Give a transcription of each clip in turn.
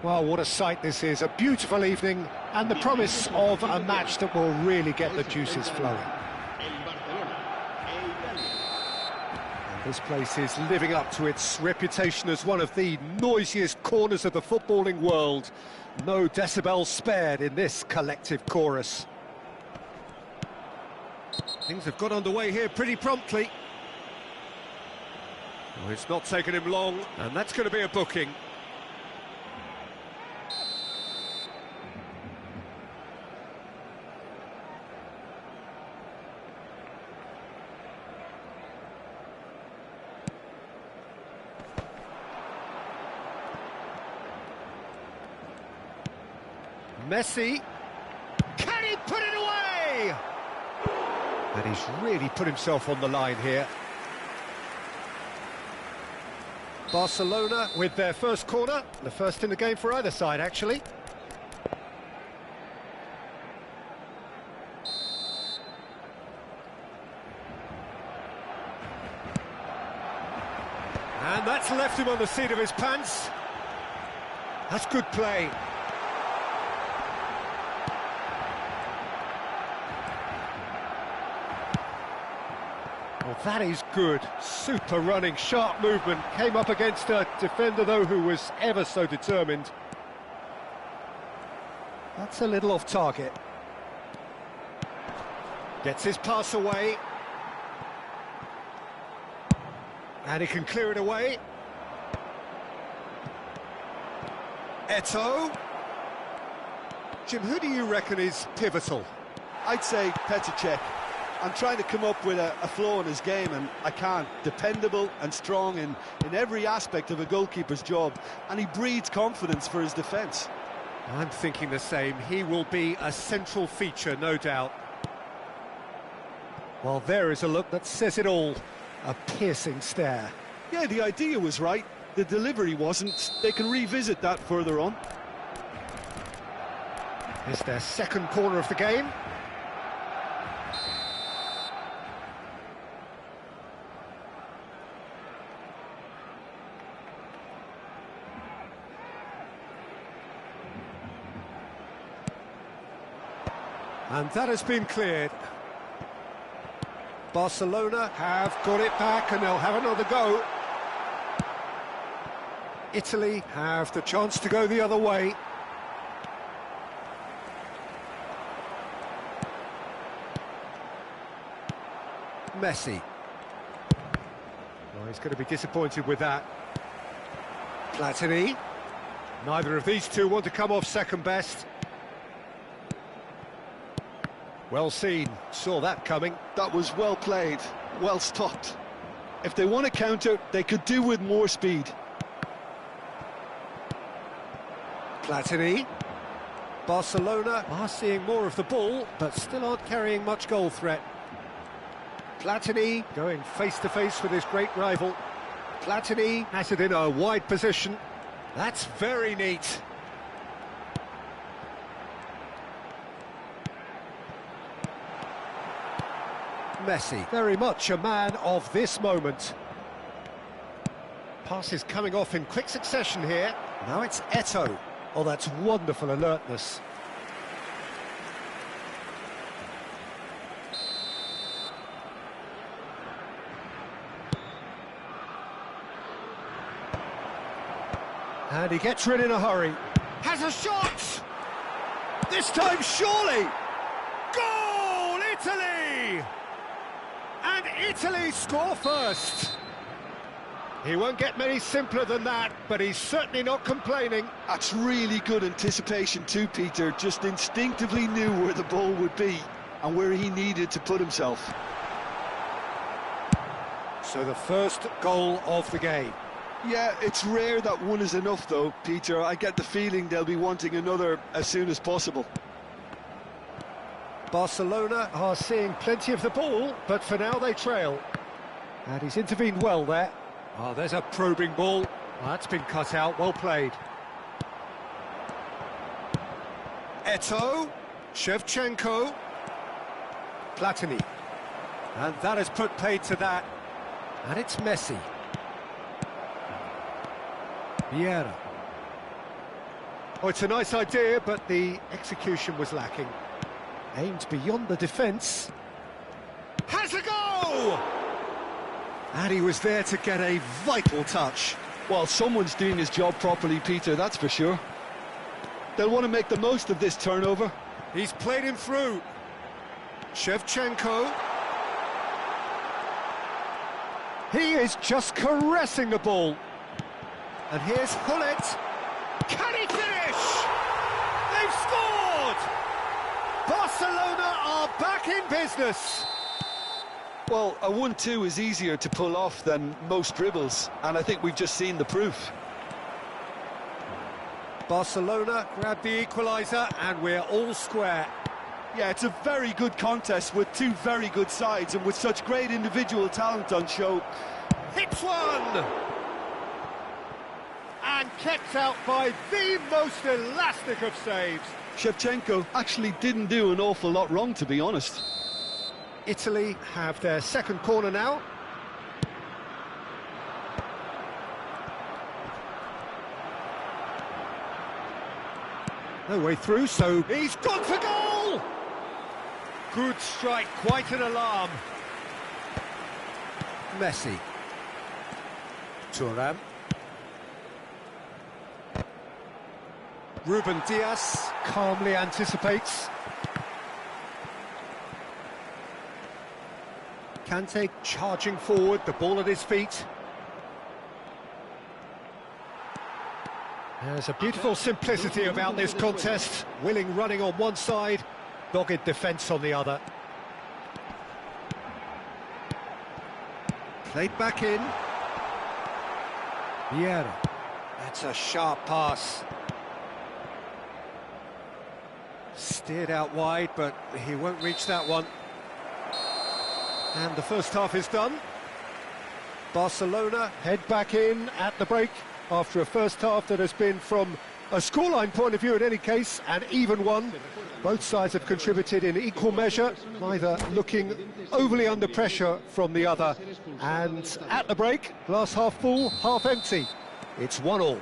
Well, what a sight this is, a beautiful evening and the promise of a match that will really get the juices flowing. This place is living up to its reputation as one of the noisiest corners of the footballing world. No decibels spared in this collective chorus. Things have got underway here pretty promptly. Oh, it's not taken him long, and that's going to be a booking. Messi, can he put it away? And he's really put himself on the line here. Barcelona with their first corner, the first in the game for either side actually. And that's left him on the seat of his pants. That's good play. Well, that is good. Super running, sharp movement. Came up against a defender, though, who was ever so determined. That's a little off target. Gets his pass away. And he can clear it away. Eto'o. Jim, who do you reckon is pivotal? I'd say Petr Cech. I'm trying to come up with a flaw in his game, and I can't. Dependable and strong in every aspect of a goalkeeper's job, and he breeds confidence for his defence. I'm thinking the same. He will be a central feature, no doubt. Well, there is a look that says it all. A piercing stare. Yeah, the idea was right. The delivery wasn't. They can revisit that further on. It's their second corner of the game. And that has been cleared. Barcelona have got it back and they'll have another go. Italy have the chance to go the other way. Messi. Well, he's going to be disappointed with that. Platini. Neither of these two want to come off second best. Well seen, saw that coming. That was well played, well stopped. If they want to counter, they could do with more speed. Platini. Barcelona are seeing more of the ball, but still aren't carrying much goal threat. Platini going face-to-face with his great rival. Platini has it in a wide position. That's very neat. Messi, very much a man of this moment. Passes coming off in quick succession here. Now it's Eto'o. Oh, that's wonderful alertness. And he gets rid in a hurry. Has a shot! This time, surely! Goal, Italy! And Italy score first. He won't get many simpler than that, but he's certainly not complaining. That's really good anticipation too, Peter. Just instinctively knew where the ball would be and where he needed to put himself. So the first goal of the game. Yeah, it's rare that one is enough though, Peter. I get the feeling they'll be wanting another as soon as possible. Barcelona are seeing plenty of the ball, but for now they trail. And he's intervened well there. Oh, there's a probing ball. Oh, that's been cut out, well played. Eto'o, Shevchenko, Platini. And that has put paid to that. And it's Messi. Vieira. Oh, it's a nice idea, but the execution was lacking. Aimed beyond the defence. Has a go! And he was there to get a vital touch. Well, someone's doing his job properly, Peter, that's for sure. They'll want to make the most of this turnover. He's played him through. Shevchenko. He is just caressing the ball. And here's Hullet. Can he finish? They've scored! Barcelona are back in business. Well, a 1-2 is easier to pull off than most dribbles, and I think we've just seen the proof. Barcelona grab the equaliser, and we're all square. Yeah, it's a very good contest with two very good sides, and with such great individual talent on show. Hits one! And kept out by the most elastic of saves. Shevchenko actually didn't do an awful lot wrong, to be honest. Italy have their second corner now. No way through, so he's gone for goal! Good strike, quite an alarm. Messi. Thuan. Ruben Dias calmly anticipates. Kante charging forward, the ball at his feet. There's a beautiful simplicity about this contest. Willing running on one side, dogged defence on the other. Played back in. Vieira. That's a sharp pass. Steered out wide, but he won't reach that one. And the first half is done. Barcelona head back in at the break after a first half that has been, from a scoreline point of view in any case, an even one. Both sides have contributed in equal measure, neither looking overly under pressure from the other. And at the break, glass half full, half empty. It's 1-1.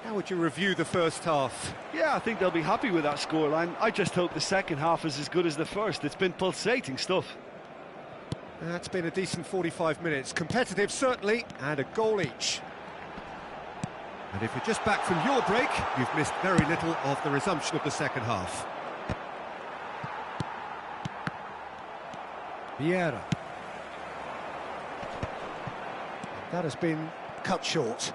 How would you review the first half? Yeah, I think they'll be happy with that scoreline. I just hope the second half is as good as the first. It's been pulsating stuff. That's been a decent 45 minutes. Competitive, certainly, and a goal each. And if you're just back from your break, you've missed very little of the resumption of the second half. Vieira. That has been cut short.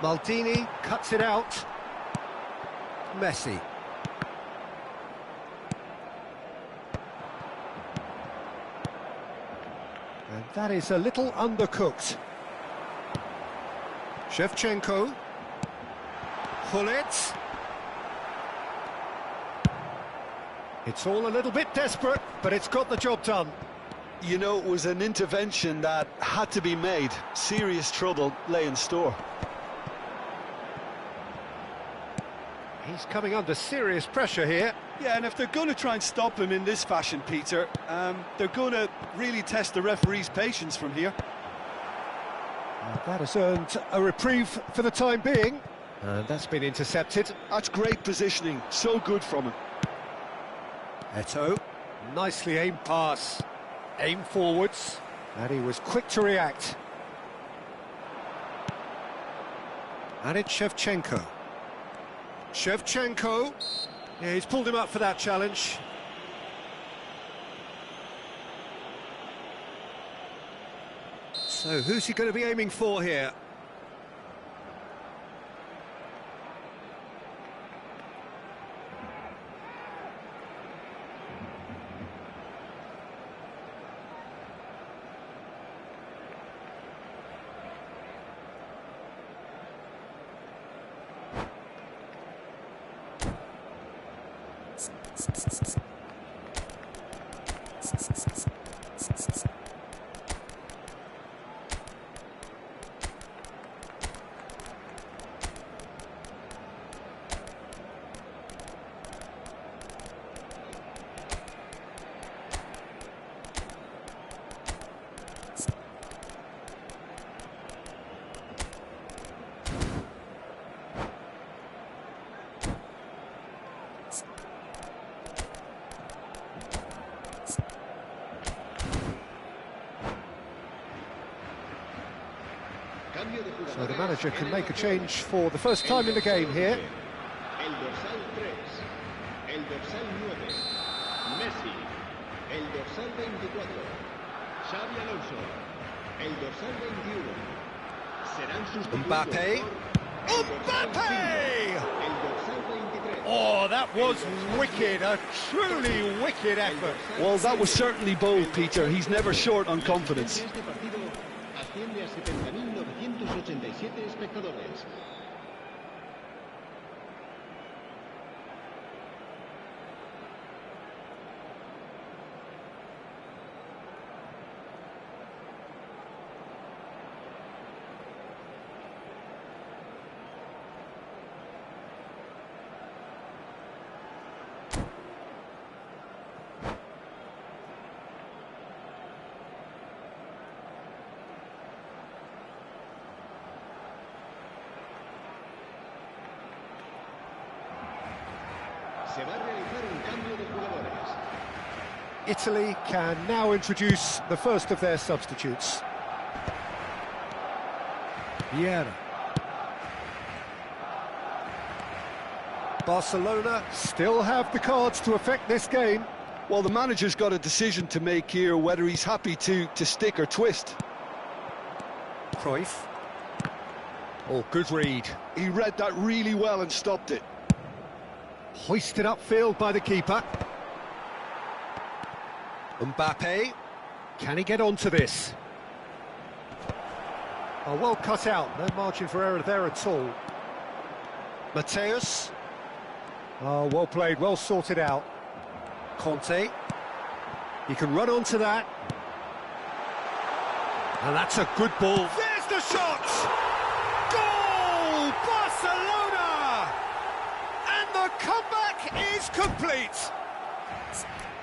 Maldini cuts it out. Messi. And that is a little undercooked. Shevchenko. Hullet. It's all a little bit desperate, but it's got the job done. You know, it was an intervention that had to be made. Serious trouble lay in store. He's coming under serious pressure here. Yeah, and if they're going to try and stop him in this fashion, Peter, they're going to really test the referee's patience from here. That has earned a reprieve for the time being. And that's been intercepted. That's great positioning, so good from him. Eto'o, nicely aimed pass. Aim forwards, and he was quick to react. And it's Shevchenko. Shevchenko. Yeah, he's pulled him up for that challenge. So who's he going to be aiming for here? So the manager can make a change for the first time in the game here. El dorsal 3, el dorsal 9, Messi, el dorsal 24, Xabi Alonso, el dorsal 21. Serán sustituidos Mbappe. Mbappe! El dorsal 23. Oh, that was wicked, a truly wicked effort. Well, that was certainly bold, Peter. He's never short on confidence. Este partido asciende a 70.987 espectadores. Se va a realizar un cambio de jugadores. Italy can now introduce the first of their substitutes. Vieira. Barcelona still have the cards to affect this game. Well, the manager's got a decision to make here, whether he's happy to stick or twist. Cruyff. Oh, good read. He read that really well and stopped it. Hoisted upfield by the keeper. Mbappe. Can he get onto this? Oh, well cut out. No margin for error there at all. Mateus. Oh, well played, well sorted out. Conte. He can run onto that. And that's a good ball. There's the shot! Goal! Barcelona! And the comeback is complete.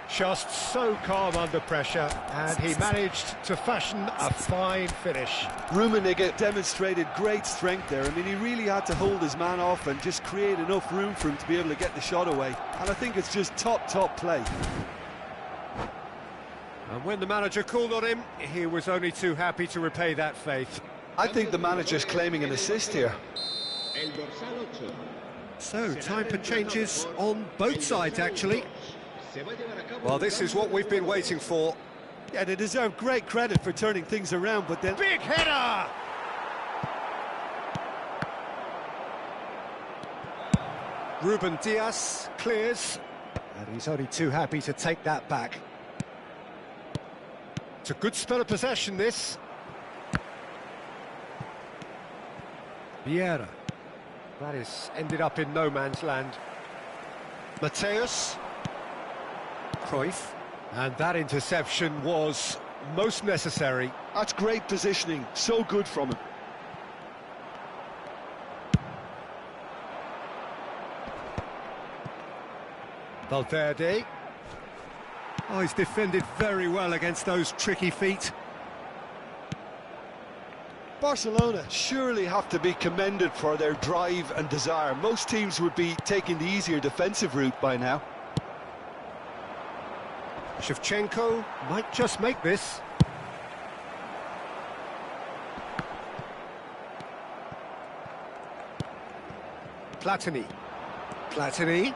Just so calm under pressure, and he managed to fashion a fine finish. Rummenigge demonstrated great strength there. I mean, he really had to hold his man off and just create enough room for him to be able to get the shot away. And I think it's just top play. And when the manager called on him, he was only too happy to repay that faith. I think the manager's claiming an assist here. El dorsal 8. So, time for changes on both sides, actually. Well, this is what we've been waiting for. Yeah, they deserve great credit for turning things around, but then... Big header! Ruben Dias clears, and he's only too happy to take that back. It's a good spell of possession, this. Vieira. That is ended up in no man's land. Mateus. Cruyff. And that interception was most necessary. That's great positioning, so good from him. Valverde. Oh, he's defended very well against those tricky feet. Barcelona surely have to be commended for their drive and desire. Most teams would be taking the easier defensive route by now. Shevchenko might just make this. Platini. Platini.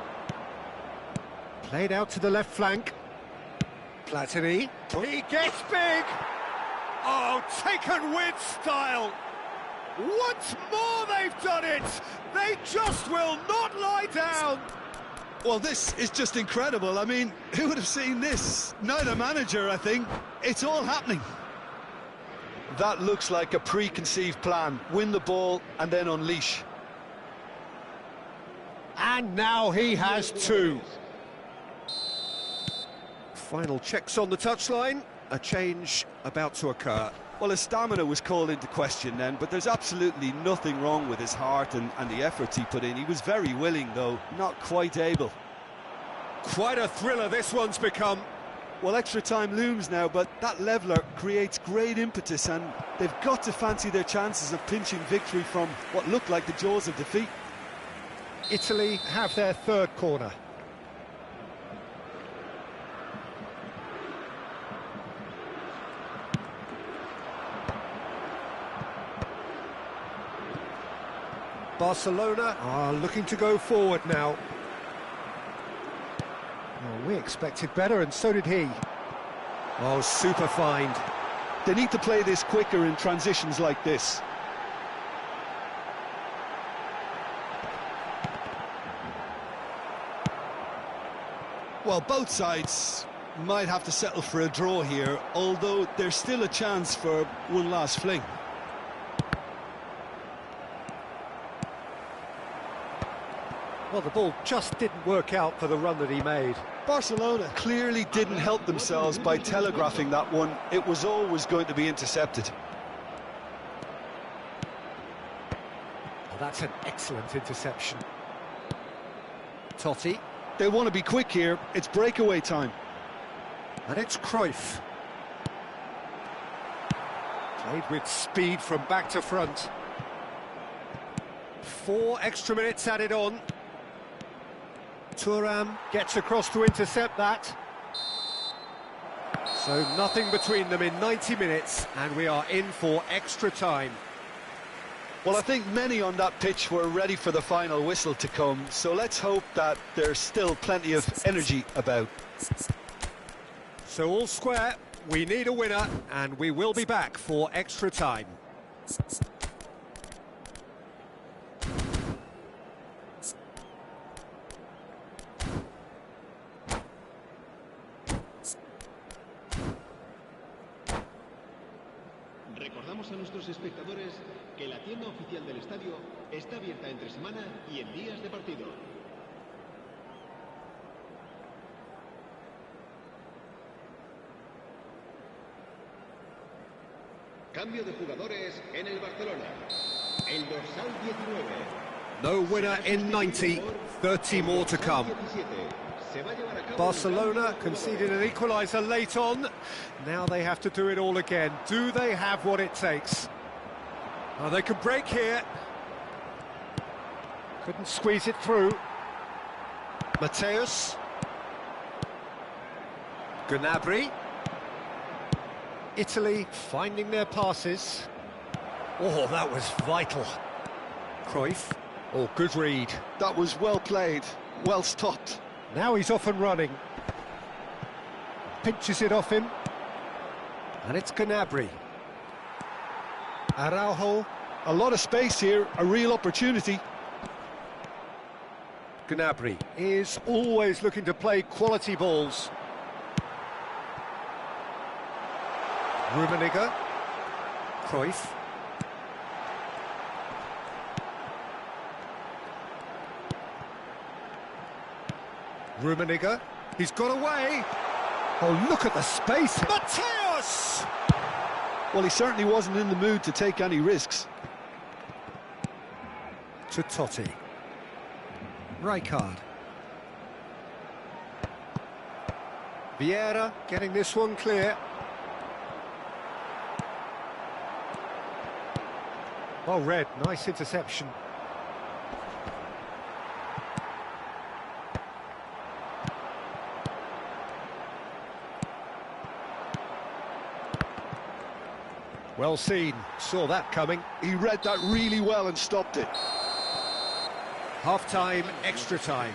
Played out to the left flank. Platini. He gets big! Oh, taken with style! Once more they've done it! They just will not lie down! Well, this is just incredible. I mean, who would have seen this? Neither manager, I think. It's all happening. That looks like a preconceived plan. Win the ball and then unleash. And now he has two. Final checks on the touchline. A change about to occur. Well, his stamina was called into question then, but there's absolutely nothing wrong with his heart and the efforts he put in. He was very willing, though, not quite able. Quite a thriller this one's become. Well, extra time looms now, but that leveller creates great impetus, and they've got to fancy their chances of pinching victory from what looked like the jaws of defeat. Italy have their third corner. Barcelona are looking to go forward now. Well, we expected better, and so did he. Oh, super find. They need to play this quicker in transitions like this. Well, both sides might have to settle for a draw here, although there's still a chance for one last fling. Well, the ball just didn't work out for the run that he made. Barcelona clearly didn't help themselves by telegraphing that one. It was always going to be intercepted. Oh, that's an excellent interception. Totti. They want to be quick here. It's breakaway time. And it's Cruyff. Played with speed from back to front. 4 extra minutes added on. Thuan gets across to intercept that. So nothing between them in 90 minutes, and we are in for extra time. Well, I think many on that pitch were ready for the final whistle to come, so let's hope that there's still plenty of energy about. So all square, we need a winner, and we will be back for extra time. Recordamos a nuestros espectadores que la tienda oficial del estadio está abierta entre semana y en días de partido. Cambio de jugadores en el Barcelona. El dorsal 19. No winner in 90, 30 more to come. Barcelona conceded an equaliser late on. Now they have to do it all again. Do they have what it takes? Oh, they can break here. Couldn't squeeze it through. Mateus. Gnabry. Italy finding their passes. Oh, that was vital. Cruyff. Oh, good read. That was well played, well stopped. Now he's off and running. Pinches it off him. And it's Gnabry. Araujo. A lot of space here, a real opportunity. Gnabry is always looking to play quality balls. Rummenigge. Cruyff. Rummenigge. He's got away. Oh, look at the space. Mateus! Well, he certainly wasn't in the mood to take any risks. To Totti. Rijkaard. Vieira getting this one clear. Well read, nice interception. Well seen, saw that coming. He read that really well and stopped it. Half-time, extra time.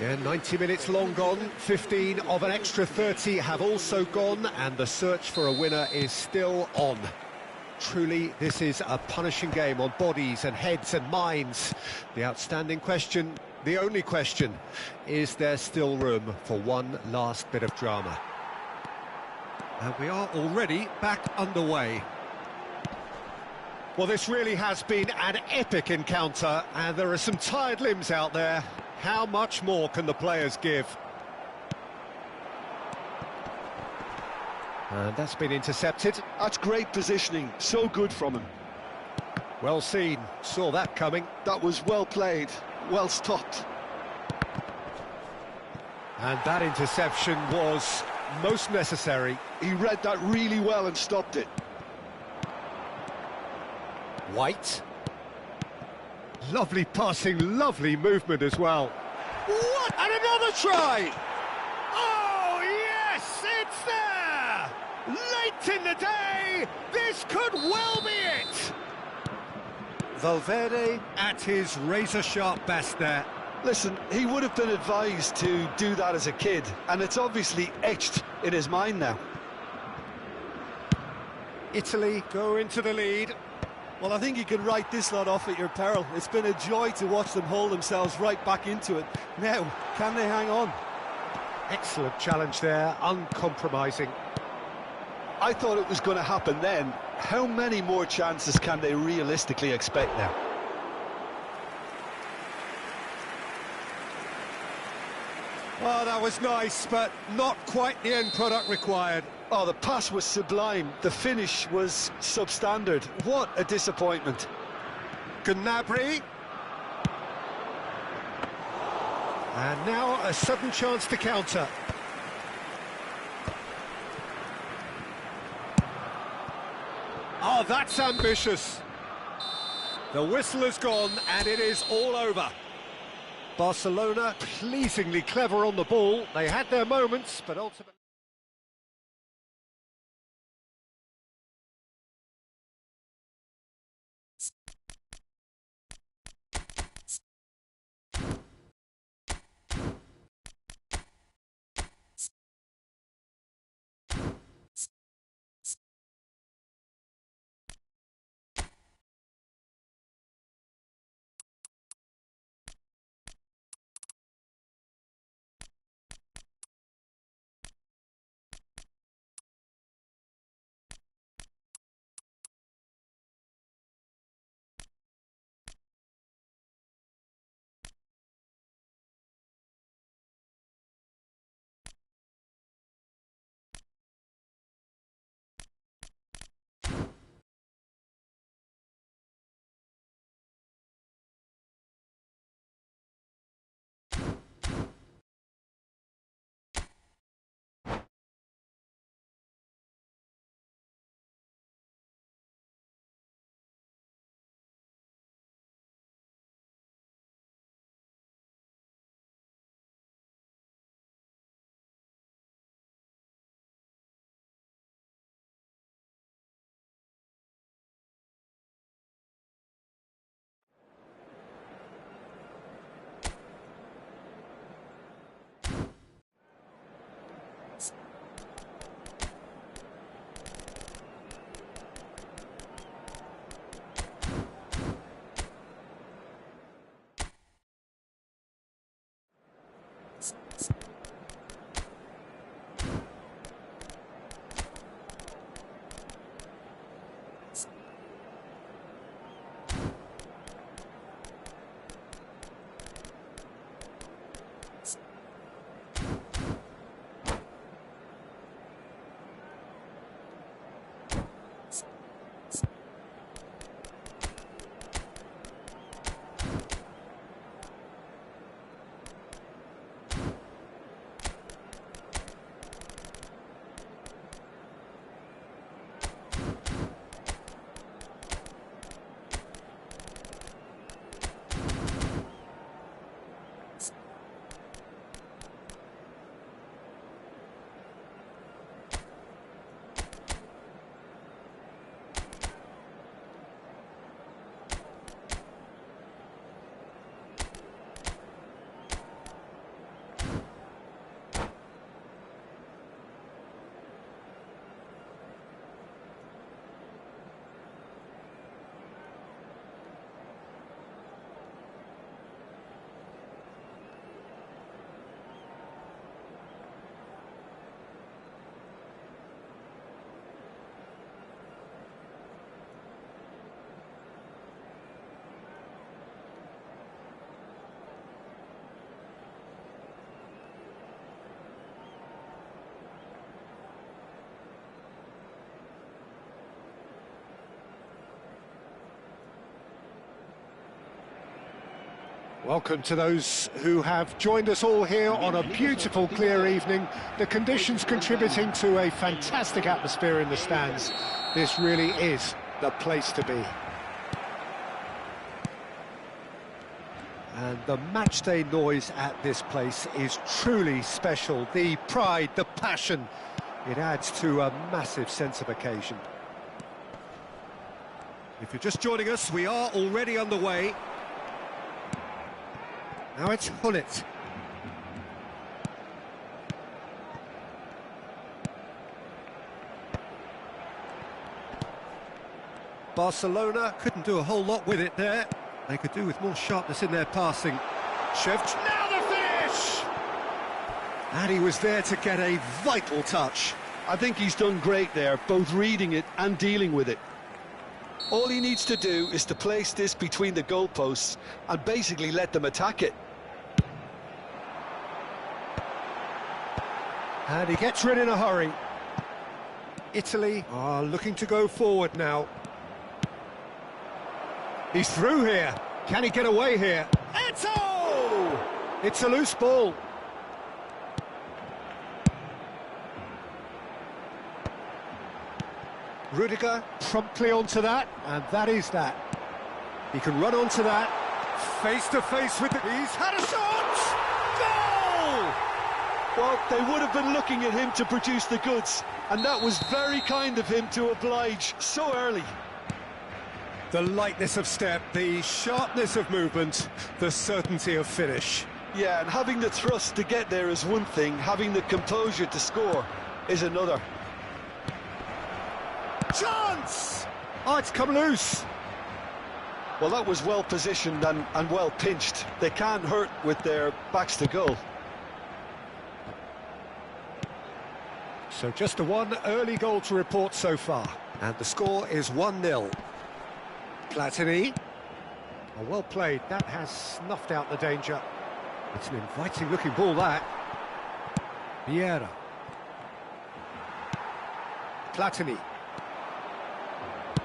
Yeah, 90 minutes long gone, 15 of an extra 30 have also gone, and the search for a winner is still on. Truly, this is a punishing game on bodies and heads and minds. The outstanding question, the only question, is there still room for one last bit of drama? And we are already back underway. Well, this really has been an epic encounter, and there are some tired limbs out there. How much more can the players give? And that's been intercepted. That's great positioning, so good from him. Well seen, saw that coming. That was well played, well stopped. And that interception was most necessary. He read that really well and stopped it. White. Lovely passing, lovely movement as well. What? And another try! Oh, yes, it's there! Late in the day, this could well be it! Valverde at his razor-sharp best there. Listen, he would have been advised to do that as a kid, and it's obviously etched in his mind now. Italy go into the lead. Well, I think you can write this lot off at your peril. It's been a joy to watch them hold themselves right back into it. Now, can they hang on? Excellent challenge there, uncompromising. I thought it was going to happen then. How many more chances can they realistically expect now? Oh, that was nice, but not quite the end product required. Oh, the pass was sublime. The finish was substandard. What a disappointment. Gnabry. And now a sudden chance to counter. Oh, that's ambitious. The whistle has gone and it is all over. Barcelona pleasingly clever on the ball. They had their moments, but ultimately... Welcome to those who have joined us all here on a beautiful, clear evening. The conditions contributing to a fantastic atmosphere in the stands. This really is the place to be. And the matchday noise at this place is truly special. The pride, the passion, it adds to a massive sense of occasion. If you're just joining us, we are already underway. Now it's Hullet. Barcelona couldn't do a whole lot with it there. They could do with more sharpness in their passing. Now the finish! And he was there to get a vital touch. I think he's done great there, both reading it and dealing with it. All he needs to do is to place this between the goalposts and basically let them attack it. And he gets rid in a hurry. Italy are looking to go forward now. He's through here. Can he get away here? Eto! It's a loose ball. Rudiger promptly onto that, and that is that. He can run onto that, face to face with the... He's had a shot! Goal! Well, they would have been looking at him to produce the goods, and that was very kind of him to oblige so early. The lightness of step, the sharpness of movement, the certainty of finish. Yeah, and having the thrust to get there is one thing, having the composure to score is another. Chance! Oh, it's come loose. Well, that was well positioned and well pinched. They can't hurt with their backs to goal. So just the one early goal to report so far. And the score is 1-0. Platini. Oh, well played. That has snuffed out the danger. It's an inviting looking ball, that. Vieira. Platini.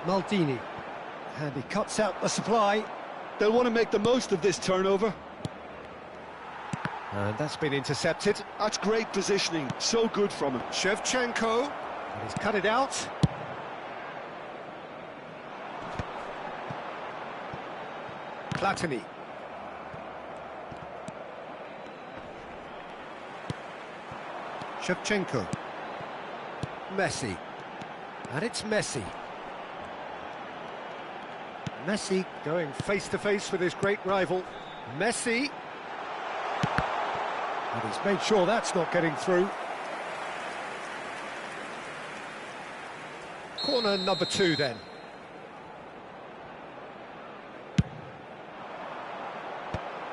Maldini. And he cuts out the supply. They'll want to make the most of this turnover. And that's been intercepted. That's great positioning, so good from him. Shevchenko. And he's cut it out. Platini. Shevchenko. Messi. And it's Messi. Messi going face-to-face with his great rival. Messi. And he's made sure that's not getting through. Corner number 2 then.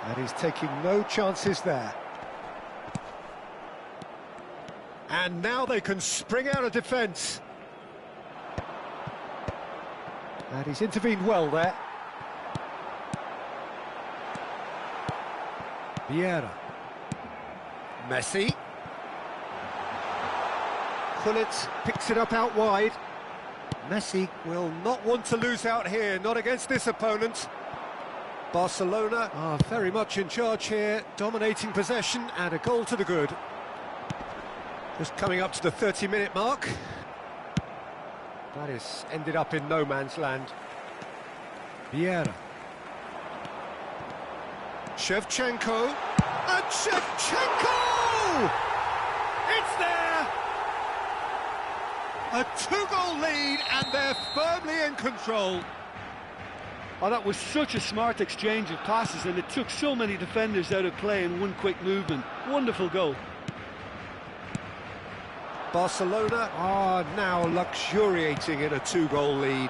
And he's taking no chances there. And now they can spring out of defence. And he's intervened well there. Vieira. Messi. Hullet picks it up out wide. Messi will not want to lose out here, not against this opponent. Barcelona are very much in charge here, dominating possession and a goal to the good. Just coming up to the 30-minute mark. That is ended up in no man's land. Vieira. Shevchenko. And Shevchenko! It's there! A 2-goal lead and they're firmly in control. Oh, that was such a smart exchange of passes, and it took so many defenders out of play in one quick movement. Wonderful goal. Barcelona are now luxuriating in a 2-goal lead.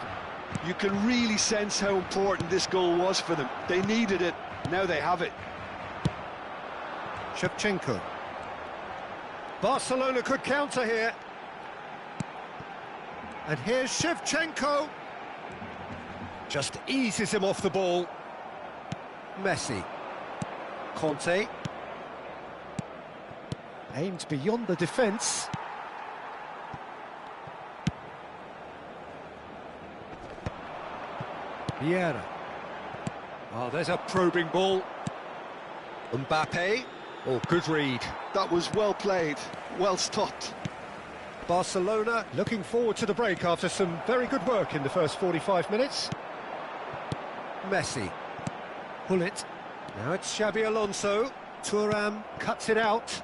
You can really sense how important this goal was for them. They needed it, now they have it. Shevchenko. Barcelona could counter here. And here's Shevchenko. Just eases him off the ball. Messi. Conte. Aimed beyond the defence. Vieira. Oh, there's a probing ball. Mbappe. Oh, good read. That was well played, well stopped. Barcelona looking forward to the break after some very good work in the first 45 minutes. Messi. Pull it. Now it's Xabi Alonso. Thuan cuts it out.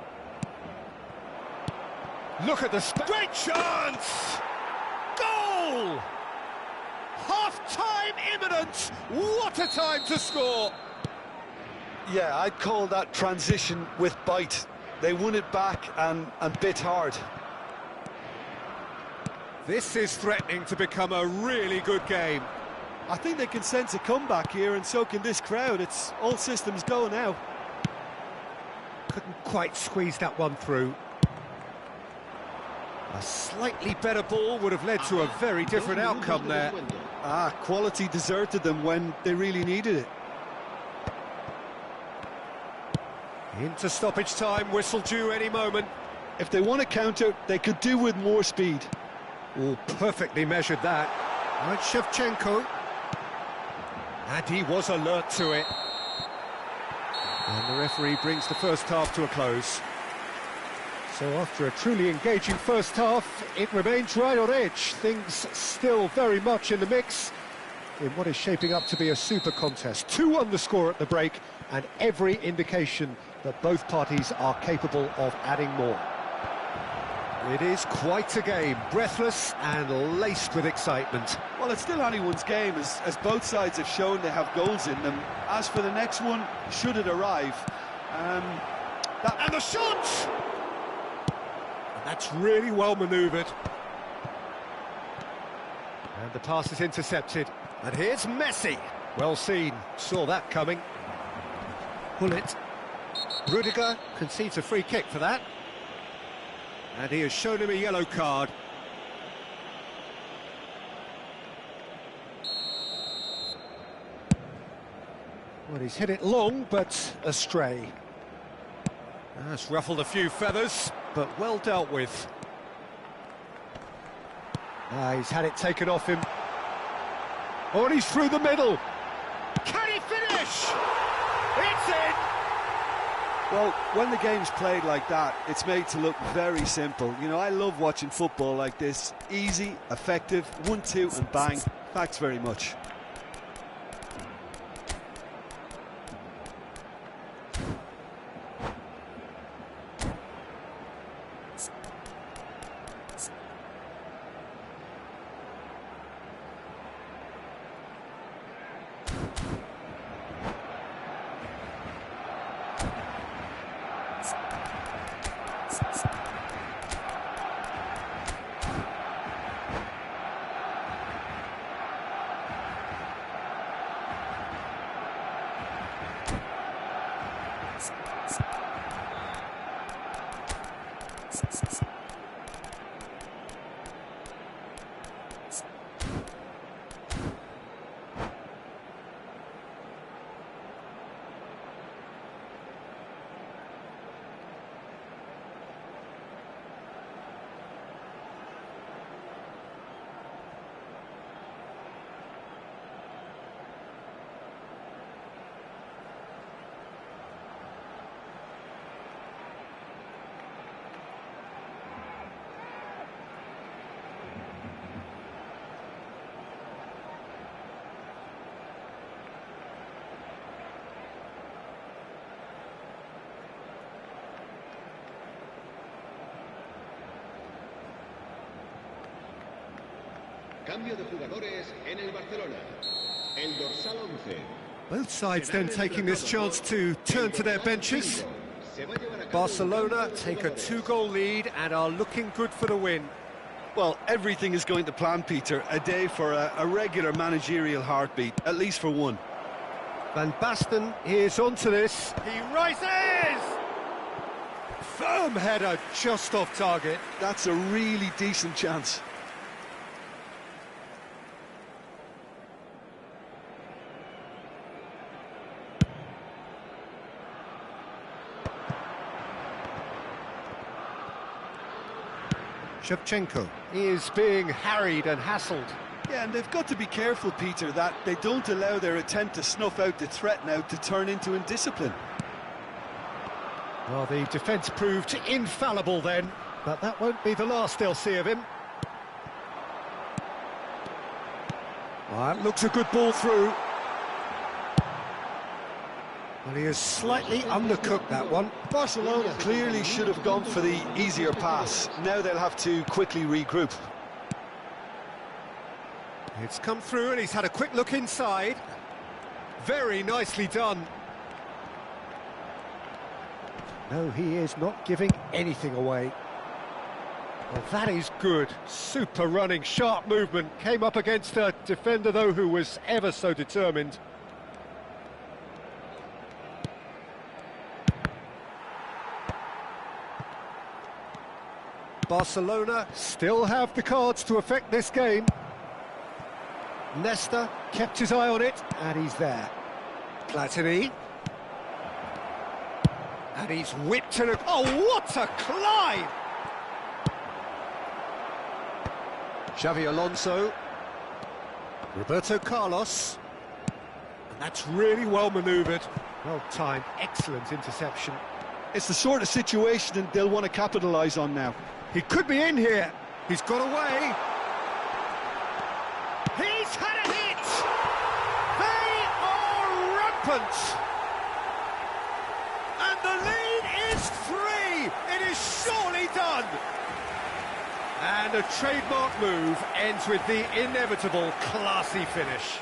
Look at the great chance! Goal! Half-time imminent! What a time to score! Yeah, I'd call that transition with bite. They won it back and bit hard. This is threatening to become a really good game. I think they can sense a comeback here, and so can this crowd. It's all systems go now. Couldn't quite squeeze that one through. A slightly better ball would have led to a very different outcome there. Quality deserted them when they really needed it. Into stoppage time, whistle due any moment. If they want to counter, they could do with more speed. Oh, perfectly measured that. Right, Shevchenko. And he was alert to it. And the referee brings the first half to a close. So after a truly engaging first half, it remains right on edge. Things still very much in the mix in what is shaping up to be a super contest. 2-1 the score at the break, and every indication that both parties are capable of adding more. It is quite a game, breathless and laced with excitement. Well, it's still anyone's game, as both sides have shown they have goals in them. As for the next one, should it arrive, and the shot! And that's really well manoeuvred. And the pass is intercepted. And here's Messi. Well seen, saw that coming. Pull it. Rudiger concedes a free kick for that. And he has shown him a yellow card. Well, he's hit it long, but astray. That's ruffled a few feathers, but well dealt with. He's had it taken off him. Oh, and he's through the middle. Can he finish? It's in! Well, when the game's played like that, it's made to look very simple. You know, I love watching football like this. Easy, effective, 1-2 and bang. Thanks very much. Cambio de jugadores en el Barcelona. El dorsal 11. Both sides then taking this chance to turn to their benches. Barcelona take a 2-goal lead and are looking good for the win. Well, everything is going to plan, Peter. A day for a regular managerial heartbeat, at least for one. Van Basten is onto this. He rises! Firm header just off target. That's a really decent chance. Shevchenko is being harried and hassled. Yeah, and they've got to be careful, Peter, that they don't allow their attempt to snuff out the threat now to turn into indiscipline. Well, the defence proved infallible then, but that won't be the last they'll see of him. Well, that looks a good ball through. Well, he has slightly undercooked that one. Barcelona clearly should have gone for the easier pass. Now they'll have to quickly regroup. It's come through and he's had a quick look inside. Very nicely done. No, he is not giving anything away. Well, that is good. Super running, sharp movement. Came up against a defender, though, who was ever so determined. Barcelona still have the cards to affect this game. Nesta kept his eye on it, and he's there. Platini. And he's whipped to the... Oh, what a climb! Xavi Alonso. Roberto Carlos. And that's really well manoeuvred. Well timed, excellent interception. It's the sort of situation that they'll want to capitalise on now. He could be in here. He's got away. He's had a hit! They are rampant! And the lead is 3! It is surely done! And a trademark move ends with the inevitable classy finish.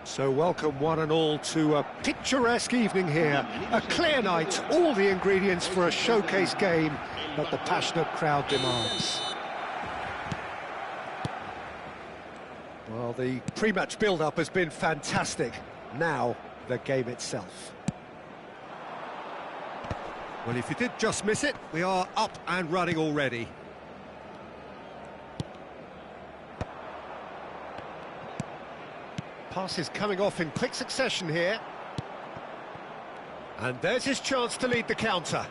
So welcome one and all to a picturesque evening here. A clear night, all the ingredients for a showcase game that the passionate crowd demands. Well, the pre-match build-up has been fantastic. Now, the game itself. Well, if you did just miss it, we are up and running already. Passes coming off in quick succession here. And there's his chance to lead the counter.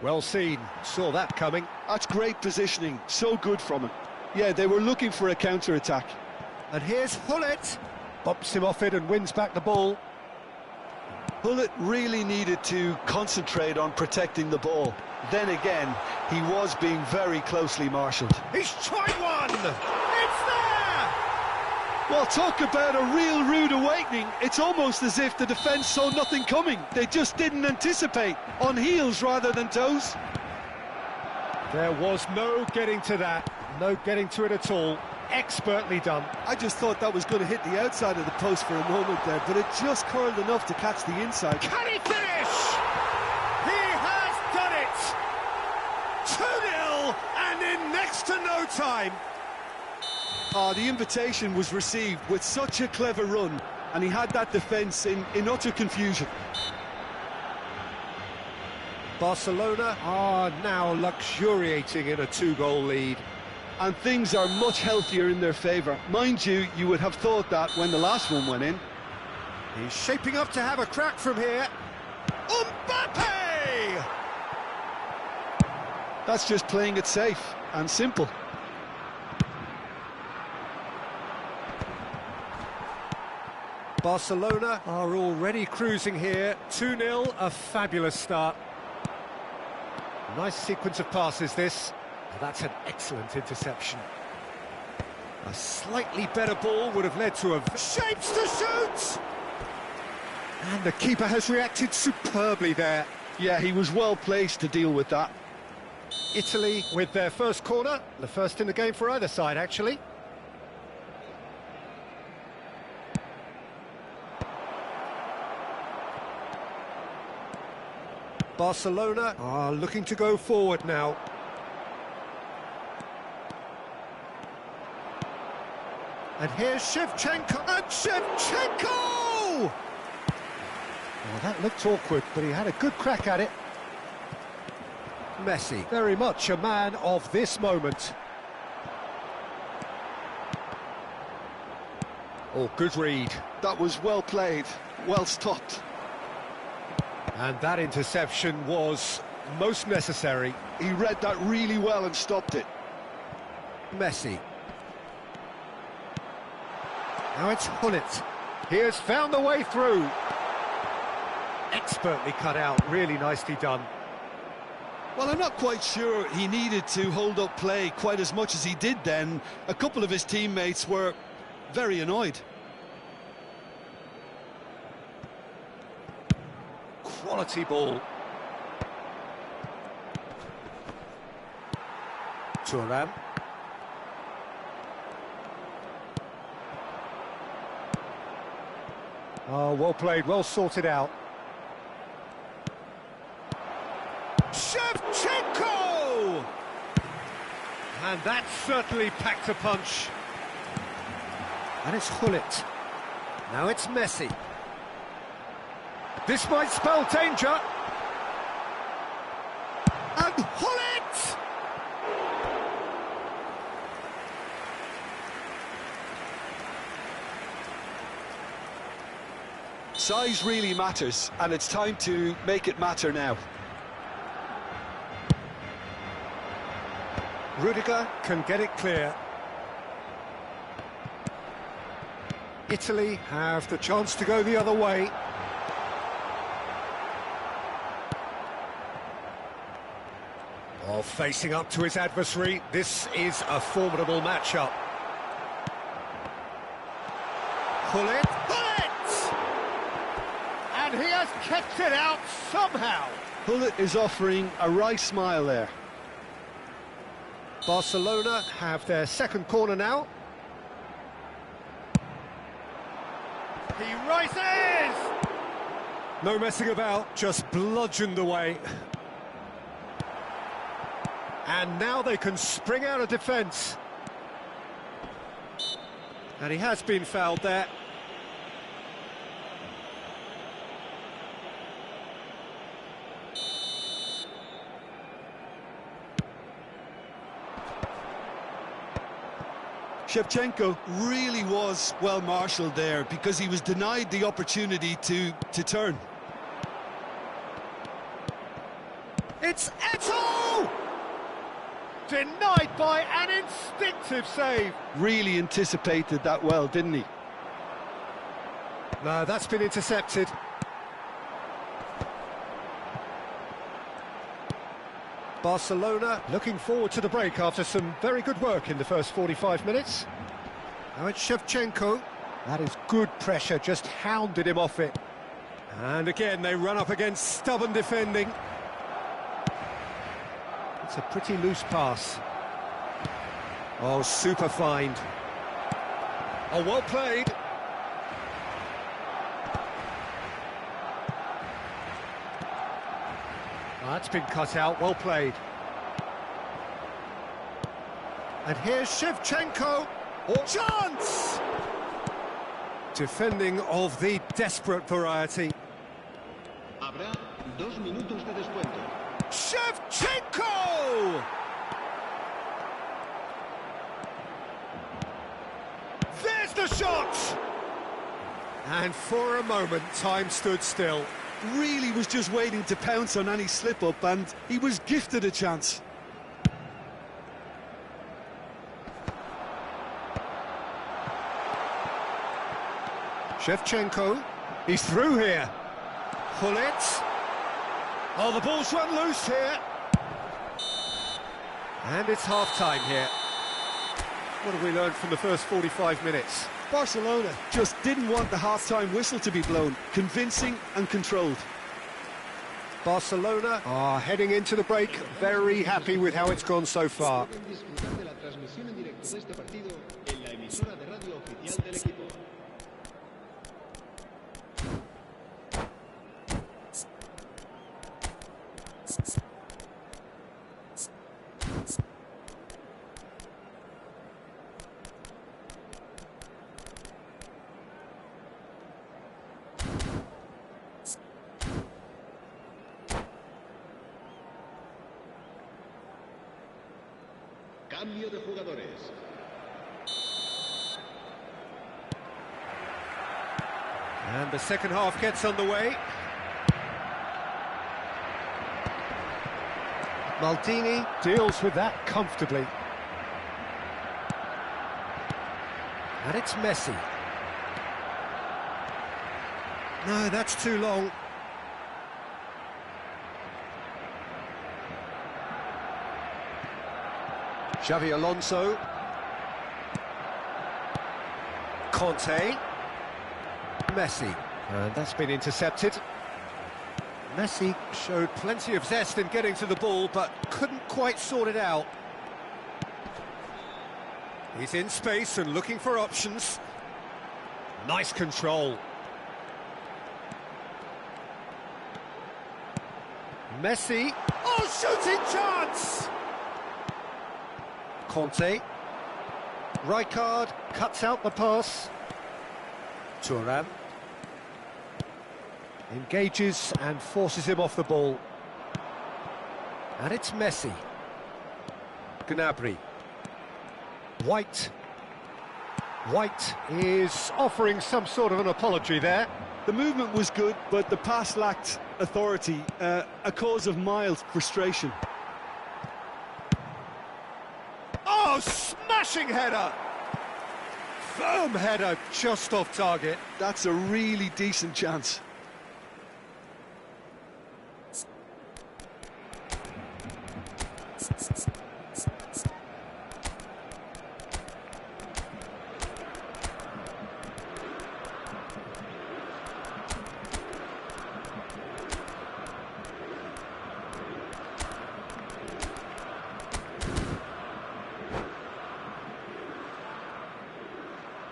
Well seen, saw that coming. That's great positioning, so good from him. Yeah, they were looking for a counter-attack. And here's Hullet. Bumps him off it and wins back the ball. Hullet really needed to concentrate on protecting the ball. Then again, he was being very closely marshalled. He's tried one! It's there! Well, talk about a real rude awakening. It's almost as if the defence saw nothing coming. They just didn't anticipate, on heels rather than toes. There was no getting to that, no getting to it at all. expertly done. I just thought that was going to hit the outside of the post for a moment there, but it just curled enough to catch the inside. Can he finish? He has done it! 2-0 and in next to no time. Oh, the invitation was received with such a clever run, and he had that defence in utter confusion. Barcelona are now luxuriating in a 2-goal lead. And things are much healthier in their favour. Mind you, you would have thought that when the last one went in. He's shaping up to have a crack from here. Mbappe! That's just playing it safe and simple. Barcelona are already cruising here. 2-0, a fabulous start. Nice sequence of passes, this. That's an excellent interception. A slightly better ball would have led to a... Shapes to shoot! And the keeper has reacted superbly there. Yeah, he was well placed to deal with that. Italy with their first corner. The first in the game for either side, actually. Barcelona are looking to go forward now. And here's Shevchenko, and Shevchenko! Well, that looked awkward, but he had a good crack at it. Messi, very much a man of this moment. Oh, good read. That was well played, well stopped. And that interception was most necessary. He read that really well and stopped it. Messi. Now it's Hullet. He has found the way through. Expertly cut out, really nicely done. Well, I'm not quite sure he needed to hold up play quite as much as he did then. A couple of his teammates were very annoyed. Quality ball. Thuan. Oh, well played, well sorted out. Shevchenko! And that certainly packed a punch. And it's Hullet. Now it's Messi. This might spell danger. And Hullet! Size really matters, and it's time to make it matter now. Rudiger can get it clear. Italy have the chance to go the other way. Oh, facing up to his adversary, this is a formidable matchup. Hullet, Hullet! And he has kept it out somehow. Hullet is offering a wry smile there. Barcelona have their second corner now. He rises! No messing about, just bludgeoned away. And now they can spring out of defence. And he has been fouled there. Shevchenko really was well marshalled there because he was denied the opportunity to turn. It's Eto'o! Denied by an instinctive save. Really anticipated that well, didn't he? No, that's been intercepted. Barcelona looking forward to the break after some very good work in the first 45 minutes. Now it's Shevchenko. That is good pressure, just hounded him off it. And again, they run up against stubborn defending. It's a pretty loose pass. Oh, super find. Oh, well played. That's been cut out, well played. And here's Shevchenko. Oh. Chance! Defending of the desperate variety. Habrá 2 minutos de descuento. Shevchenko! There's the shot! And for a moment, time stood still. Really was just waiting to pounce on any slip-up, and he was gifted a chance. Shevchenko, he's through here. Hullet. Oh, the ball's run loose here. And it's half-time here. What have we learned from the first 45 minutes? Barcelona just didn't want the half-time whistle to be blown. Convincing and controlled. Barcelona are heading into the break, very happy with how it's gone so far. Pueden disfrutar de la transmisión en directo de este partido en la emisora de radio oficial del equipo. Cambio de jugadores. And the second half gets underway. Maldini deals with that comfortably. And it's Messi. No, that's too long. Xavi Alonso. Conte. Messi. And that's been intercepted. Messi showed plenty of zest in getting to the ball, but couldn't quite sort it out. He's in space and looking for options. Nice control. Messi. Oh, shooting chance! Conte. Rijkaard cuts out the pass. Thuan engages and forces him off the ball. And it's Messi. Gnabry. White. White is offering some sort of an apology there. The movement was good, but the pass lacked authority, a cause of mild frustration. Oh, smashing header! Firm header, just off target. That's a really decent chance.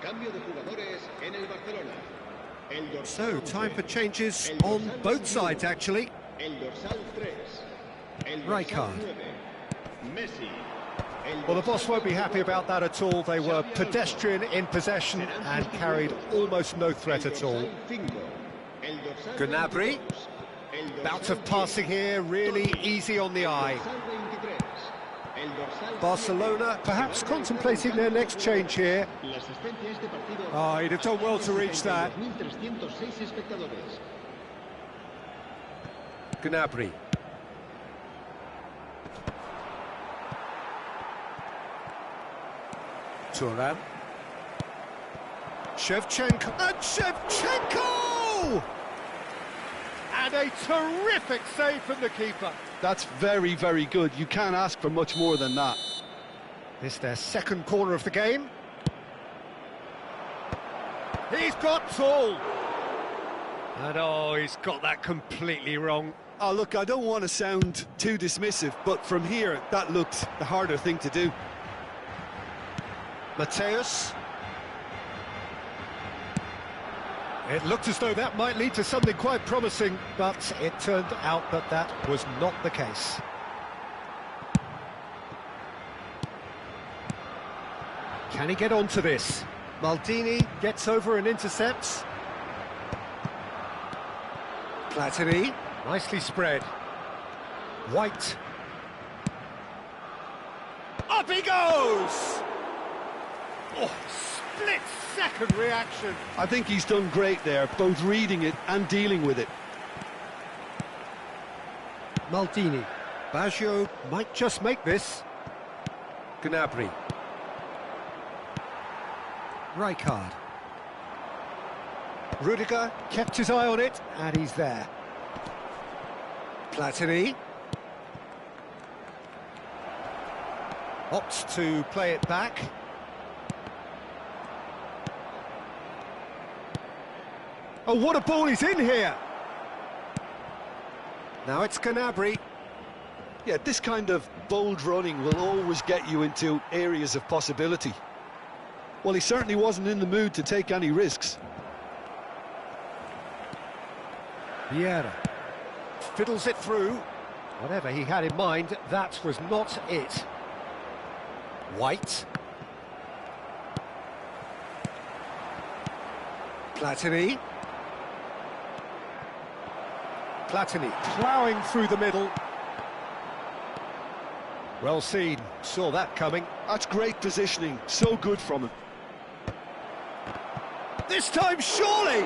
Cambio de jugadores en el Barcelona. So, time for changes on both sides, actually. El dorsal 3. El Rijkaard. 9. Messi. Well, the boss won't be happy about that at all. They were pedestrian in possession and carried almost no threat at all. Gnabry. Bout of passing here, really easy on the eye. Barcelona perhaps contemplating their next change here. Oh, he'd have done well to reach that. Gnabry. Thuan. Shevchenko. And Shevchenko! And a terrific save from the keeper. That's very, very good. You can't ask for much more than that. This their second corner of the game. He's got tall. And oh, he's got that completely wrong. Oh, look, I don't want to sound too dismissive, but from here, that looked the harder thing to do. Mateus. It looked as though that might lead to something quite promising, but it turned out that that was not the case. Can he get onto this? Maldini gets over and intercepts. Platini, nicely spread. White. Up he goes! Oh, split-second reaction. I think he's done great there, both reading it and dealing with it. Maldini. Baggio might just make this. Gnabry. Rijkaard. Rudiger kept his eye on it, and he's there. Platini. Opts to play it back. Oh, what a ball he's in here! Now it's Gnabry. Yeah, this kind of bold running will always get you into areas of possibility. Well, he certainly wasn't in the mood to take any risks. Vieira fiddles it through. Whatever he had in mind, that was not it. White. Platini. Platini ploughing through the middle. Well seen, saw that coming. That's great positioning, so good from him. This time, surely!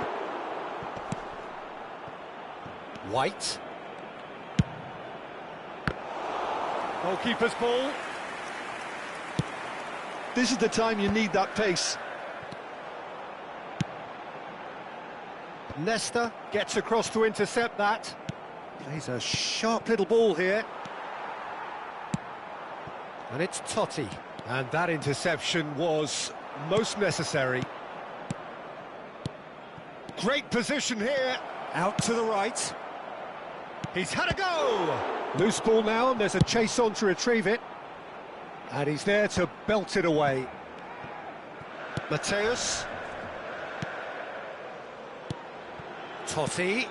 White. Goalkeeper's ball. This is the time you need that pace. Nesta gets across to intercept that. Plays a sharp little ball here. And it's Totti. And that interception was most necessary. Great position here. Out to the right. He's had a go! Loose ball now, and there's a chase on to retrieve it. And he's there to belt it away. Mateus. Totti.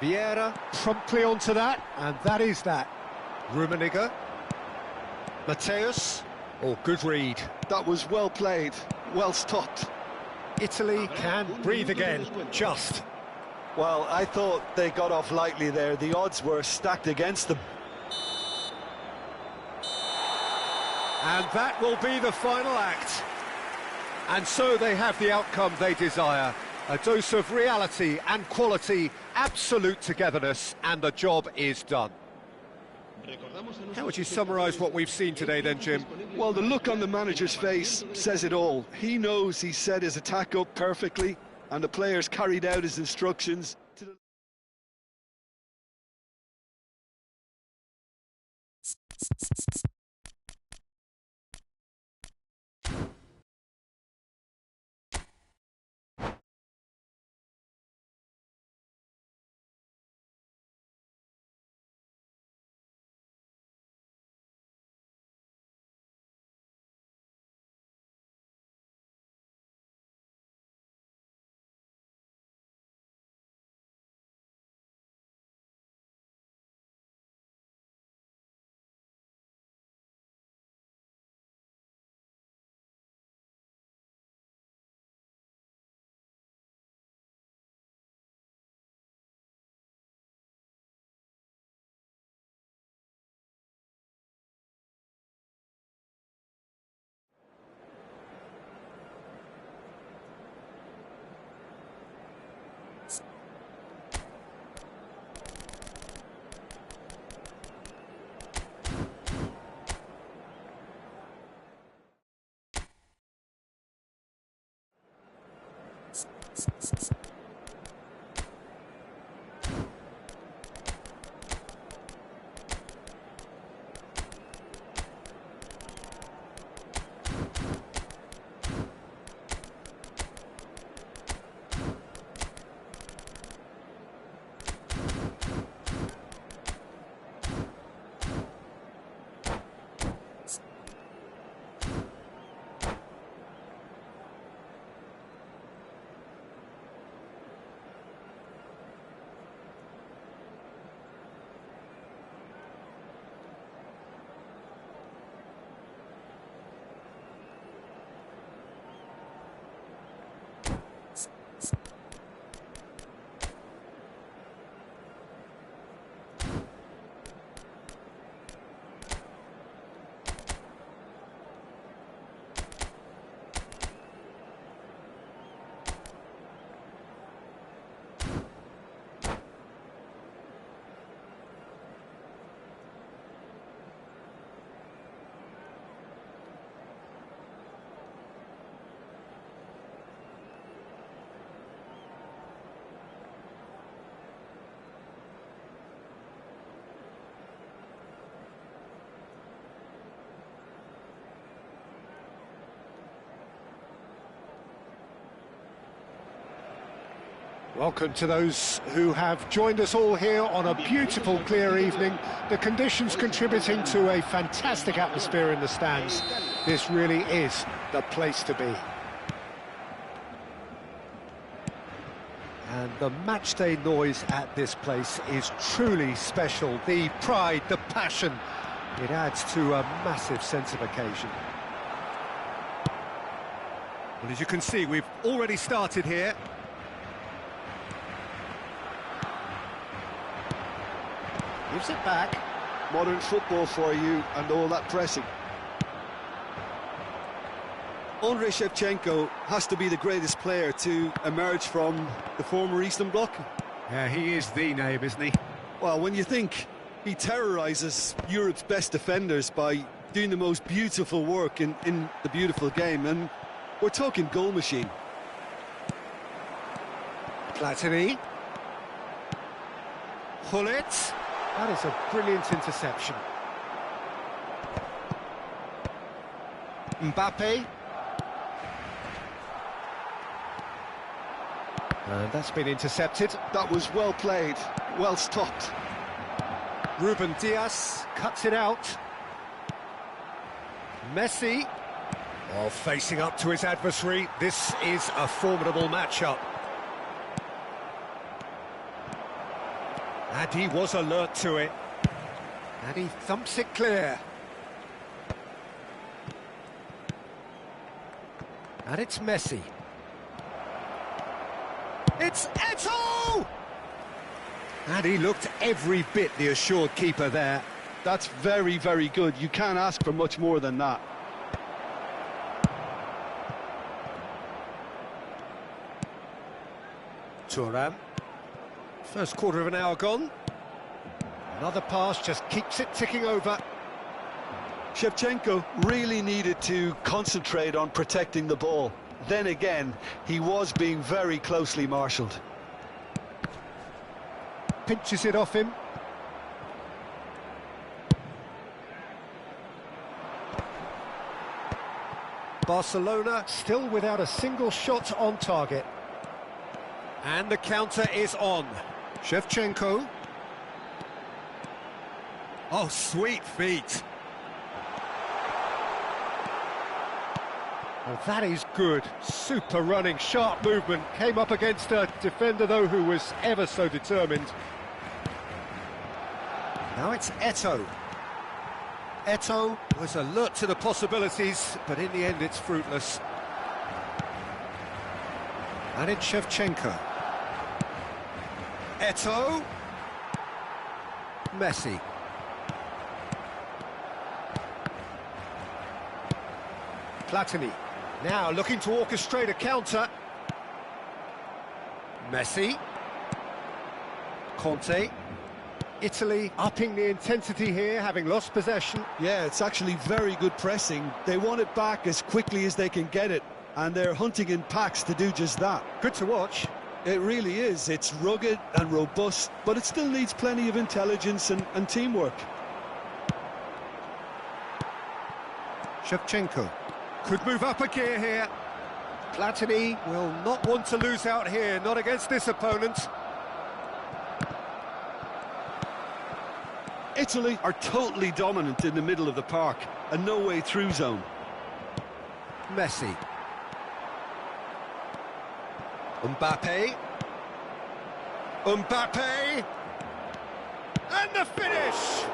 Vieira promptly onto that, and that is that. Rummenigge. Mateus. Oh, good read. That was well played, well stopped. Italy can breathe again, just. Well, I thought they got off lightly there. The odds were stacked against them. And that will be the final act. And so they have the outcome they desire. A dose of reality and quality, absolute togetherness, and the job is done. How would you summarise what we've seen today then, Jim? Well, the look on the manager's face says it all. He knows he set his attack up perfectly, and the players carried out his instructions to the... Welcome to those who have joined us all here on a beautiful, clear evening. The conditions contributing to a fantastic atmosphere in the stands. This really is the place to be. And the matchday noise at this place is truly special. The pride, the passion, it adds to a massive sense of occasion. Well, as you can see, we've already started here. Gives it back. Modern football for you and all that pressing. Andrei Shevchenko has to be the greatest player to emerge from the former Eastern Bloc. Yeah, he is the name, isn't he? Well, when you think he terrorises Europe's best defenders by doing the most beautiful work in the beautiful game, and we're talking goal machine. Platini. Hullet. That is a brilliant interception. Mbappe. And that's been intercepted. That was well played, well stopped. Ruben Dias cuts it out. Messi. Oh, facing up to his adversary. This is a formidable matchup. And he was alert to it. And he thumps it clear. And it's Messi. It's Eto'o! And he looked every bit the assured keeper there. That's very, very good. You can't ask for much more than that. Thuan. First quarter of an hour gone. Another pass just keeps it ticking over. Shevchenko really needed to concentrate on protecting the ball. Then again, he was being very closely marshalled. Pinches it off him. Barcelona still without a single shot on target. And the counter is on. Shevchenko. Oh, sweet feet. Well, that is good. Super running, sharp movement. Came up against a defender, though, who was ever so determined. Now it's Eto'o. Eto'o was alert to the possibilities, but in the end it's fruitless. And it's Shevchenko. Eto'o. Messi. Platini. Now looking to orchestrate a counter. Messi. Conte. Italy upping the intensity here, having lost possession. Yeah, it's actually very good pressing. They want it back as quickly as they can get it, and they're hunting in packs to do just that. Good to watch. It really is. It's rugged and robust, but it still needs plenty of intelligence and teamwork. Shevchenko could move up a gear here. Platini will not want to lose out here, not against this opponent. Italy are totally dominant in the middle of the park, a no-way through zone. Messi. Mbappe. Mbappe. And the finish!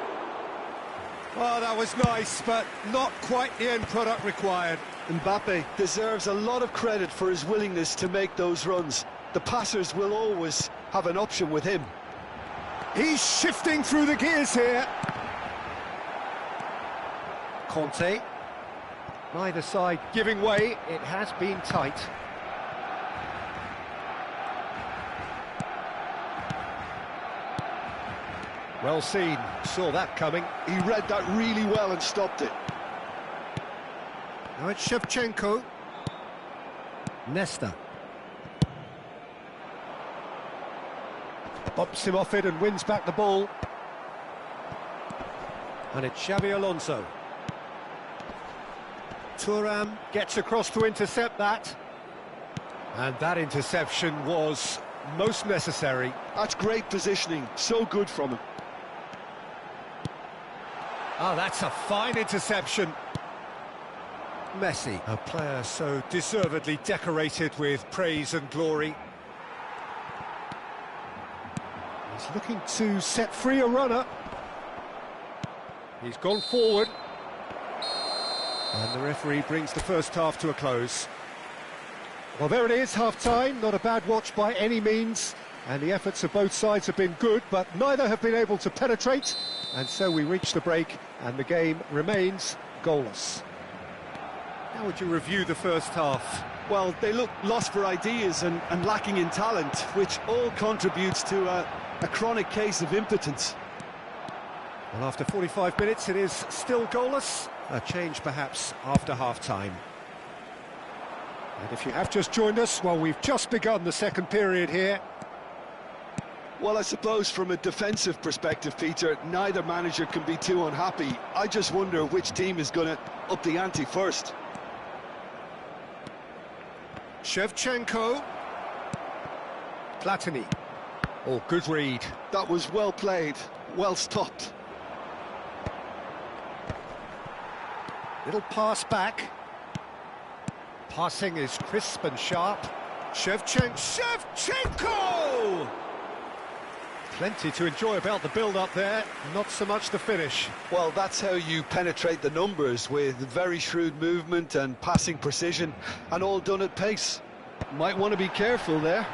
Oh, that was nice, but not quite the end product required. Mbappe deserves a lot of credit for his willingness to make those runs. The passers will always have an option with him. He's shifting through the gears here. Conte. Neither side giving way. It has been tight. Well seen. Saw that coming. He read that really well and stopped it. Now it's Shevchenko. Nesta. Bumps him off it and wins back the ball. And it's Xabi Alonso. Thuan gets across to intercept that. And that interception was most necessary. That's great positioning, so good from him. Oh, that's a fine interception. Messi, a player so deservedly decorated with praise and glory. He's looking to set free a runner. He's gone forward. And the referee brings the first half to a close. Well, there it is, half-time. Not a bad watch by any means. And the efforts of both sides have been good, but neither have been able to penetrate. And so we reach the break, and the game remains goalless. How would you review the first half? Well, they look lost for ideas and lacking in talent, which all contributes to a chronic case of impotence. Well, after 45 minutes, it is still goalless. A change, perhaps, after half-time. And if you have just joined us, well, we've just begun the second period here. Well, I suppose from a defensive perspective, Peter, neither manager can be too unhappy. I just wonder which team is going to up the ante first. Shevchenko. Platini. Oh, good read. That was well played, well stopped. Little pass back. Passing is crisp and sharp. Shevchenko! Plenty to enjoy about the build-up there, not so much the finish. Well, that's how you penetrate the numbers, with very shrewd movement and passing precision, and all done at pace. Might want to be careful there.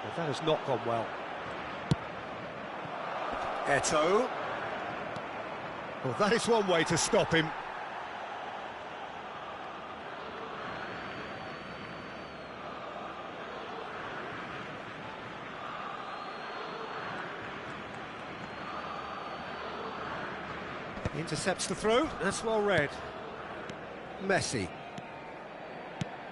Well, that has not gone well. Eto'o. Well, that is one way to stop him. Intercepts the throw, that's well read. Messi.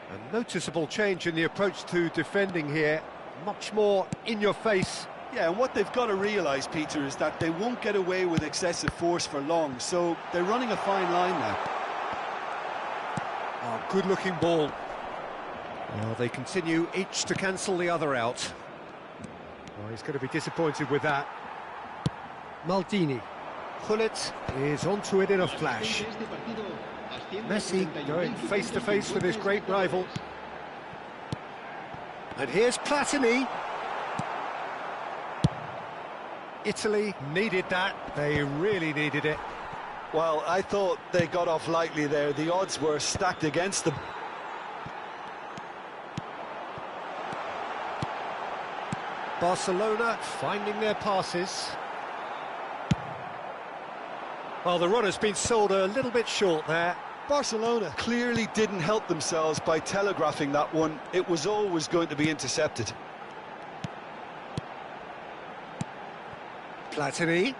A noticeable change in the approach to defending here, much more in your face. Yeah, and what they've got to realise, Peter, is that they won't get away with excessive force for long, so they're running a fine line now. Oh, good-looking ball. Well, they continue each to cancel the other out. Oh, he's going to be disappointed with that. Maldini. Gullit is onto it in a flash. Messi going face-to-face with his great rival. And here's Platini. Italy needed that. They really needed it. Well, I thought they got off lightly there. The odds were stacked against them. Barcelona finding their passes. Well, the run has been sold a little bit short there. Barcelona clearly didn't help themselves by telegraphing that one. It was always going to be intercepted. Platini.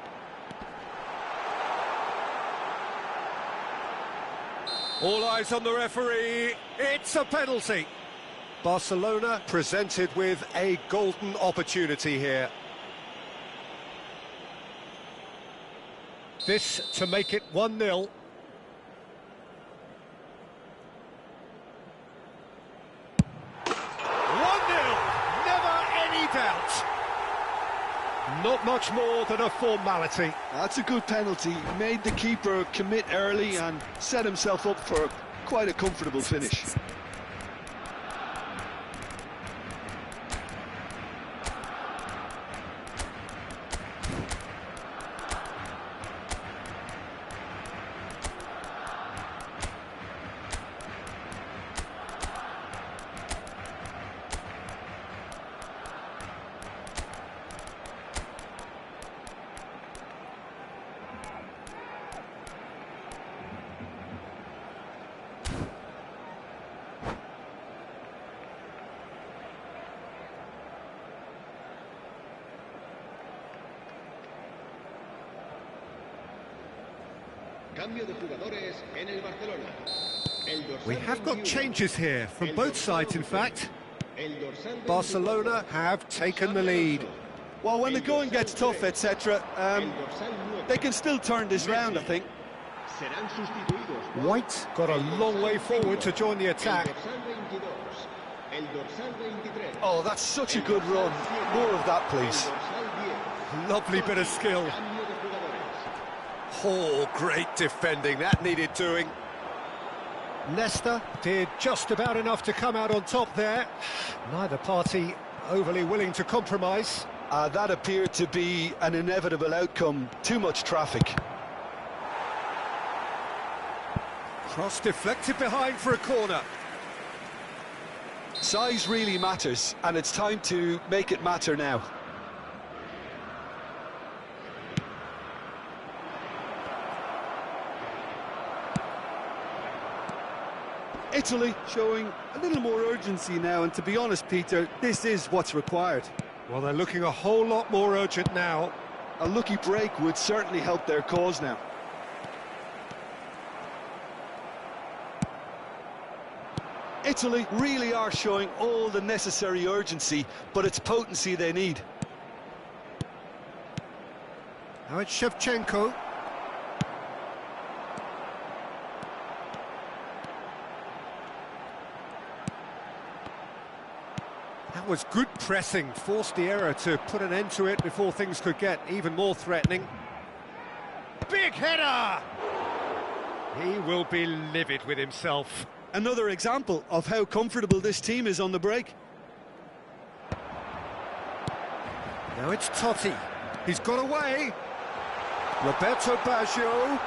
All eyes on the referee. It's a penalty. Barcelona presented with a golden opportunity here. This to make it 1-0. 1-0, never any doubt. Not much more than a formality. That's a good penalty. Made the keeper commit early and set himself up for quite a comfortable finish. Cambio de jugadores en el Barcelona. We have got changes here from both sides, in fact. Barcelona have taken the lead. Well, when the going gets tough, etc., they can still turn this round, I think. White got a long way forward to join the attack. El dorsal 23. Oh, that's such a good run. More of that, please. El dorsal 10. Lovely bit of skill. Cambio de jugadores. Oh, great defending. That needed doing. Leicester did just about enough to come out on top there. Neither party overly willing to compromise. That appeared to be an inevitable outcome. Too much traffic. Cross deflected behind for a corner. Size really matters, and it's time to make it matter now. Italy showing a little more urgency now, and to be honest, Peter, this is what's required. Well, they're looking a whole lot more urgent now. A lucky break would certainly help their cause now. Italy really are showing all the necessary urgency, but it's potency they need. Now it's Shevchenko. That was good pressing, forced the error to put an end to it before things could get even more threatening. Big header! He will be livid with himself. Another example of how comfortable this team is on the break. Now it's Totti. He's got away. Roberto Baggio.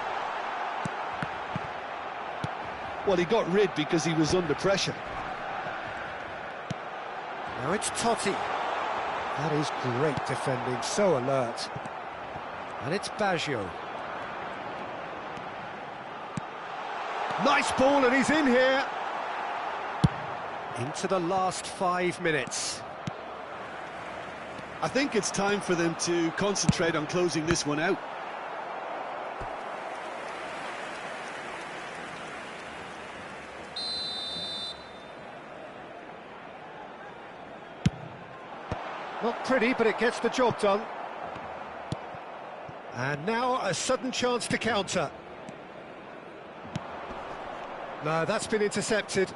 Well, he got rid because he was under pressure. Now it's Totti. That is great defending, so alert. And it's Baggio. Nice ball, and he's in here. Into the last 5 minutes. I think it's time for them to concentrate on closing this one out. Not pretty, but it gets the job done. And now a sudden chance to counter. No, that's been intercepted.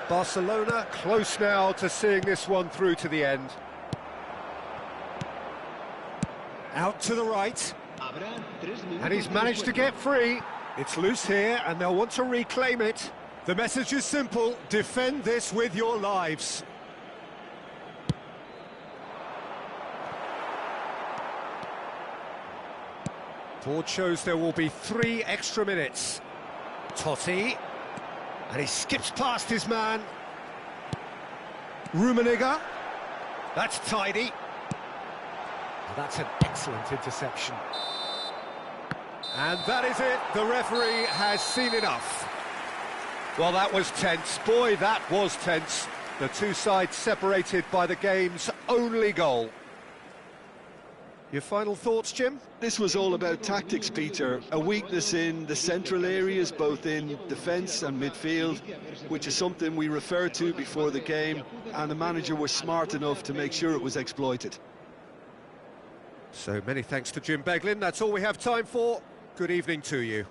Barcelona close now to seeing this one through to the end. Out to the right. And he's managed to get free. It's loose here, and they'll want to reclaim it. The message is simple: defend this with your lives. Board shows there will be 3 extra minutes. Totti, and he skips past his man. Rummenigge, that's tidy. That's an excellent interception. And that is it, the referee has seen enough. Well, that was tense. Boy, that was tense. The two sides separated by the game's only goal. Your final thoughts, Jim? This was all about tactics, Peter. A weakness in the central areas, both in defence and midfield, which is something we referred to before the game, and the manager was smart enough to make sure it was exploited. So many thanks to Jim Beglin. That's all we have time for. Good evening to you.